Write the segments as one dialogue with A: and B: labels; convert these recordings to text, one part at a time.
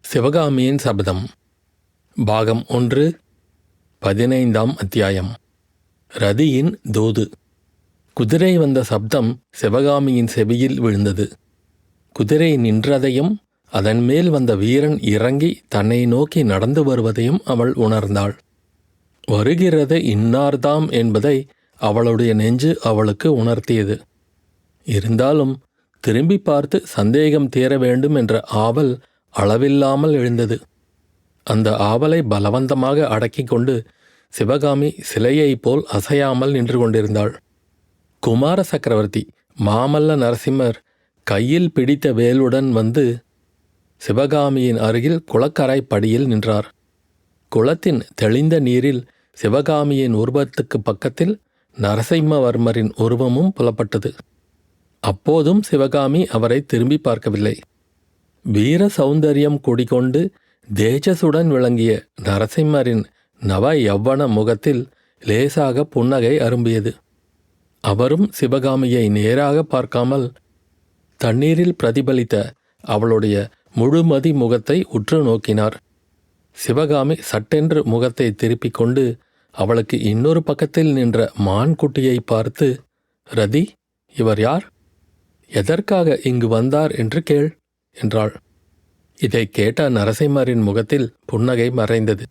A: சிவகாமியின் சபதம் பாகம் 1 15ஆம் அத்தியாயம். ரதியின் தூது. குதிரை வந்த சப்தம் சிவகாமியின் செவியில் விழுந்தது. குதிரை நின்றதையும் அதன் மேல் வந்த வீரன் இறங்கி தன்னை நோக்கி நடந்து வருவதையும் அவள் உணர்ந்தாள். வருகிறது இன்னார்தாம் என்பதை அவளுடைய நெஞ்சு அவளுக்கு உணர்த்தியது. இருந்தாலும் திரும்பி பார்த்து சந்தேகம் தீர வேண்டும் என்ற ஆவல் அளவில்லாமல் எழுந்தது. அந்த ஆவலை பலவந்தமாக அடக்கிக் கொண்டு சிவகாமி சிலையைப் போல் அசையாமல் நின்று கொண்டிருந்தாள். குமார சக்கரவர்த்தி மாமல்ல நரசிம்மர் கையில் பிடித்த வேலுடன் வந்து சிவகாமியின் அருகில் குளக்கரை படியில் நின்றார். குளத்தின் தெளிந்த நீரில் சிவகாமியின் உருவத்துக்கு பக்கத்தில் நரசிம்மவர்மரின் உருவமும் புலப்பட்டது. அப்போதும் சிவகாமி அவரை திரும்பி பார்க்கவில்லை. வீர சௌந்தரியம் குடிகொண்டு தேஜசுடன் விளங்கிய நரசிம்மரின் நவ யவ்வன முகத்தில் லேசாக புன்னகை அரும்பியது. அவரும் சிவகாமியை நேராக பார்க்காமல் தண்ணீரில் பிரதிபலித்த அவளுடைய முழுமதி முகத்தை உற்று நோக்கினார். சிவகாமி சட்டென்று முகத்தை திருப்பிக் கொண்டு அவளுக்கு இன்னொரு பக்கத்தில் நின்ற மான்குட்டியை பார்த்து, ரதி, இவர் யார்? எதற்காக இங்கு வந்தார் என்று கேள் என்றாள். இதை கேட்ட நரசிம்மரின் முகத்தில் புன்னகை மறைந்தது.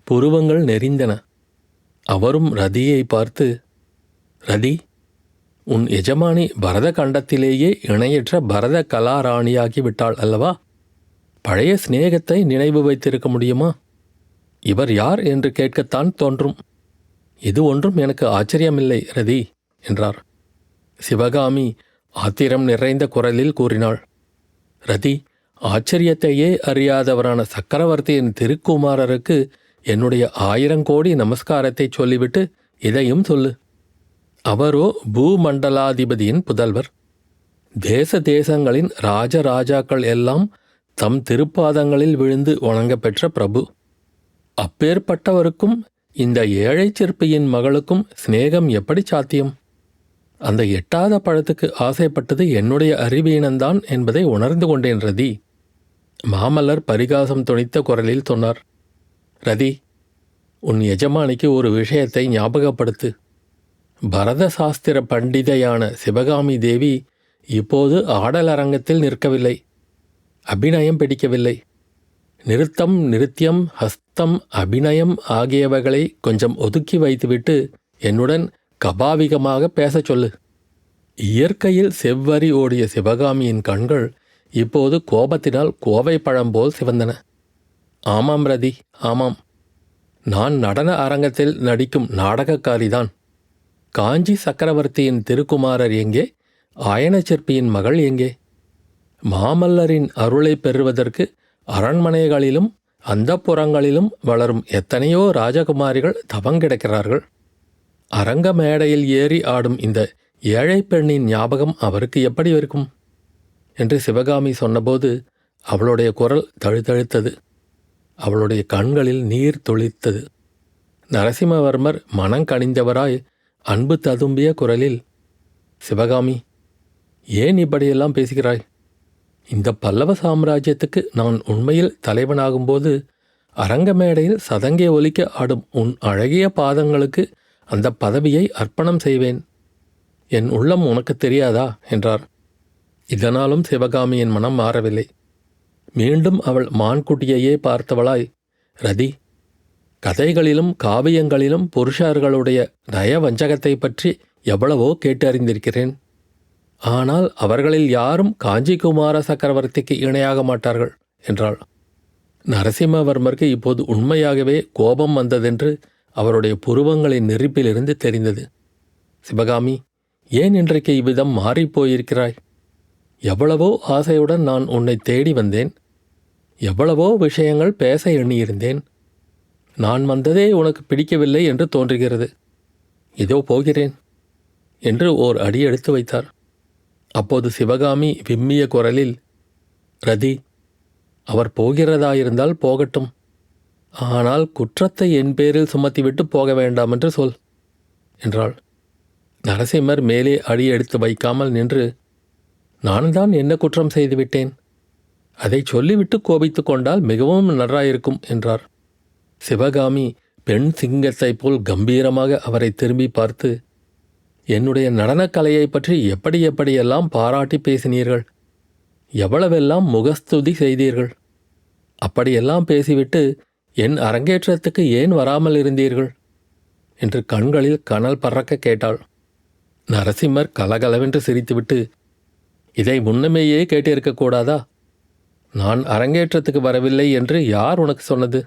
A: புருவங்கள் நெறிந்தன. அவரும் ரதியை பார்த்து, ரதி, உன் எஜமானி பரத கண்டத்திலேயே இணையற்ற பரத கலாராணியாகிவிட்டாள் அல்லவா? பழைய சிநேகத்தை நினைவு வைத்திருக்க முடியுமா? இவர் யார் என்று கேட்கத்தான் தோன்றும். இது ஒன்றும் எனக்கு ஆச்சரியமில்லை ரதி என்றார். சிவகாமி ஆத்திரம் நிறைந்த குரலில் கூறினாள், ரதி, ஆச்சரியத்தையே அறியாதவரான சக்கரவர்த்தியின் திருக்குமாரருக்கு என்னுடைய 1000 கோடி நமஸ்காரத்தை சொல்லிவிட்டு இதையும் சொல்லு. அவரோ பூமண்டலாதிபதியின் புதல்வர். தேச தேசங்களின் ராஜராஜாக்கள் எல்லாம் தம் திருப்பாதங்களில் விழுந்து வணங்கப்பெற்ற பிரபு. அப்பேற்பட்டவருக்கும் இந்த ஏழை சிற்பியின் மகளுக்கும் சிநேகம் எப்படி சாத்தியம்? அந்த எட்டாத பழத்துக்கு ஆசைப்பட்டது என்னுடைய அறிவீனந்தான் என்பதை உணர்ந்து கொண்டேன் ரதி. மாமல்லர் பரிகாசம் துணித்த குரலில் சொன்னார். ரதி, உன் எஜமானிக்கு ஒரு விஷயத்தை ஞாபகப்படுத்து. பரத சாஸ்திர பண்டிதையான சிவகாமி தேவி இப்போது ஆடலரங்கத்தில் நிற்கவில்லை. அபிநயம் பிடிக்கவில்லை. நிறுத்தம், நிருத்தியம், ஹஸ்தம், அபிநயம் ஆகியவைகளை கொஞ்சம் ஒதுக்கி வைத்துவிட்டு என்னுடன் கபாவிகமாக பேசச் சொல்லு. இயற்கையில் செவ்வரி ஓடிய சிவகாமியின் கண்கள் இப்போது கோபத்தினால் கோவை பழம் போல் சிவந்தன. ஆமாம் ரதி, ஆமாம். நான் நடன அரங்கத்தில் நடிக்கும் நாடகக்காரிதான். காஞ்சி சக்கரவர்த்தியின் திருக்குமாரர் எங்கே? ஆயன சிற்பியின் மகள் எங்கே? மாமல்லரின் அருளை பெறுவதற்கு அரண்மனைகளிலும் அந்தப்புறங்களிலும் வளரும் எத்தனையோ ராஜகுமாரிகள் தவங்கிடக்கிறார்கள். அரங்க மேடையில் ஏறி ஆடும் இந்த ஏழை பெண்ணின் ஞாபகம் அவருக்கு எப்படி இருக்கும் என்று சிவகாமி சொன்னபோது அவளுடைய குரல் தழுதழுத்தது. அவளுடைய கண்களில் நீர் துளித்தது. நரசிம்மவர்மர் மனங்கனிந்தவராய் அன்பு ததும்பிய குரலில், சிவகாமி, ஏன் இப்படியெல்லாம் பேசுகிறாய்? இந்த பல்லவ சாம்ராஜ்யத்துக்கு நான் உண்மையில் தலைவனாகும்போது அரங்க மேடையில் சதங்கே ஒலிக்க ஆடும் உன் அழகிய பாதங்களுக்கு அந்த பதவியை அர்ப்பணம் செய்வேன். என் உள்ளம் உனக்கு தெரியாதா என்றார். இதனாலும் சிவகாமியின் மனம் மாறவில்லை. மீண்டும் அவள் மான்குட்டியையே பார்த்தவளாய், ரதி, கதைகளிலும் காவியங்களிலும் புருஷர்களுடைய நயவஞ்சகத்தை பற்றி எவ்வளவோ கேட்டறிந்திருக்கிறேன். ஆனால் அவர்களில் யாரும் காஞ்சி குமார சக்கரவர்த்திக்கு இணையாக மாட்டார்கள் என்றாள். நரசிம்மவர்மருக்கு இப்போது உண்மையாகவே கோபம் வந்ததென்று அவருடைய புருவங்களின் நெருப்பிலிருந்து தெரிந்தது. சிவகாமி, ஏன் இன்றைக்கு இவ்விதம் மாறிப்போயிருக்கிறாய்? எவ்வளவோ ஆசையுடன் நான் உன்னை தேடி வந்தேன். எவ்வளவோ விஷயங்கள் பேச எண்ணியிருந்தேன். நான் வந்ததே உனக்கு பிடிக்கவில்லை என்று தோன்றுகிறது. இதோ போகிறேன் என்று ஓர் அடி எடுத்து வைத்தார். அப்போது சிவகாமி விம்மிய குரலில், ரதி, அவர் போகிறதாயிருந்தால் போகட்டும். ஆனால் குற்றத்தை என் பேரில் சுமத்திவிட்டு போக வேண்டாம் என்று சொல் என்றாள். நரசிம்மர் மேலே அடி எடுத்து வைக்காமல் நின்று, நான் தான் என்ன குற்றம் செய்துவிட்டேன்? அதை சொல்லிவிட்டு கோபித்து கொண்டால் மிகவும் நன்றாயிருக்கும் என்றார். சிவகாமி பெண் சிங்கத்தைப் போல் கம்பீரமாக அவரை திரும்பி பார்த்து, என்னுடைய நடனக்கலையை பற்றி எப்படி எப்படியெல்லாம் பாராட்டி பேசினீர்கள், எவ்வளவெல்லாம் முகஸ்துதி செய்தீர்கள். அப்படியெல்லாம் பேசிவிட்டு என் அரங்கேற்றத்துக்கு ஏன் வராமல் இருந்தீர்கள் என்று கண்களில் கனல் பறக்க கேட்டாள். நரசிம்மர் கலகலவென்று சிரித்துவிட்டு, இதை முன்னமேயே கேட்டிருக்கக்கூடாதா? நான் அரங்கேற்றத்துக்கு வரவில்லை என்று யார் உனக்கு சொன்னது?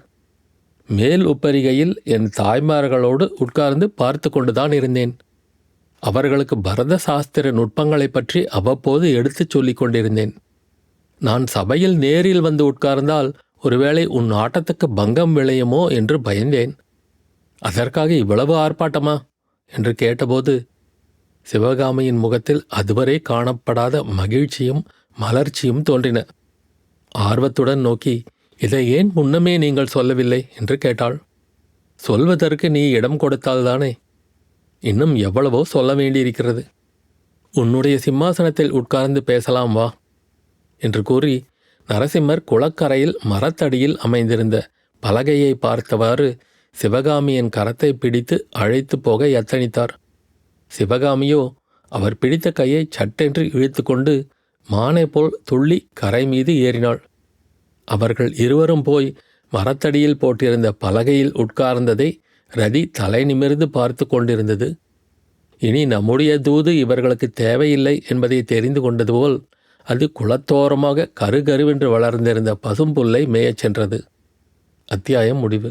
A: மேல் உப்பரிகையில் என் தாய்மார்களோடு உட்கார்ந்து பார்த்து கொண்டுதான் இருந்தேன். அவர்களுக்கு பரத சாஸ்திர நுட்பங்களை பற்றி அவ்வப்போது எடுத்துச் சொல்லிக் கொண்டிருந்தேன். நான் சபையில் நேரில் வந்து உட்கார்ந்தால் ஒருவேளை உன் ஆட்டத்துக்கு பங்கம் விளையுமோ என்று பயந்தேன். அதற்காக இவ்வளவு ஆர்ப்பாட்டமா என்று கேட்டபோது சிவகாமியின் முகத்தில் அதுவரை காணப்படாத மகிழ்ச்சியும் மலர்ச்சியும் தோன்றின. ஆர்வத்துடன் நோக்கி, இதை ஏன் முன்னமே நீங்கள் சொல்லவில்லை என்று கேட்டாள். சொல்வதற்கு நீ இடம் கொடுத்தால்தானே. இன்னும் எவ்வளவோ சொல்ல வேண்டியிருக்கிறது. உன்னுடைய சிம்மாசனத்தில் உட்கார்ந்து பேசலாம் வா என்று கூறி நரசிம்மர் குளக்கரையில் மரத்தடியில் அமைந்திருந்த பலகையை பார்த்தவாறு சிவகாமியின் கரத்தை பிடித்து அழைத்து போக எத்தனித்தார். சிவகாமியோ அவர் பிடித்த கையை சட்டென்று இழுத்து கொண்டு மானை போல் துள்ளி கரை மீது ஏறினாள். அவர்கள் இருவரும் போய் மரத்தடியில் போட்டிருந்த பலகையில் உட்கார்ந்ததை ரதி தலை நிமிர்ந்து பார்த்து கொண்டிருந்தது. இனி நம்முடைய தூது இவர்களுக்கு தேவையில்லை என்பதை தெரிந்து கொண்டது போல் அது குளத்தோரமாக கருகருவென்று வளர்ந்திருந்த பசும்புல்லை மேயச் சென்றது. அத்தியாயம் முடிவு.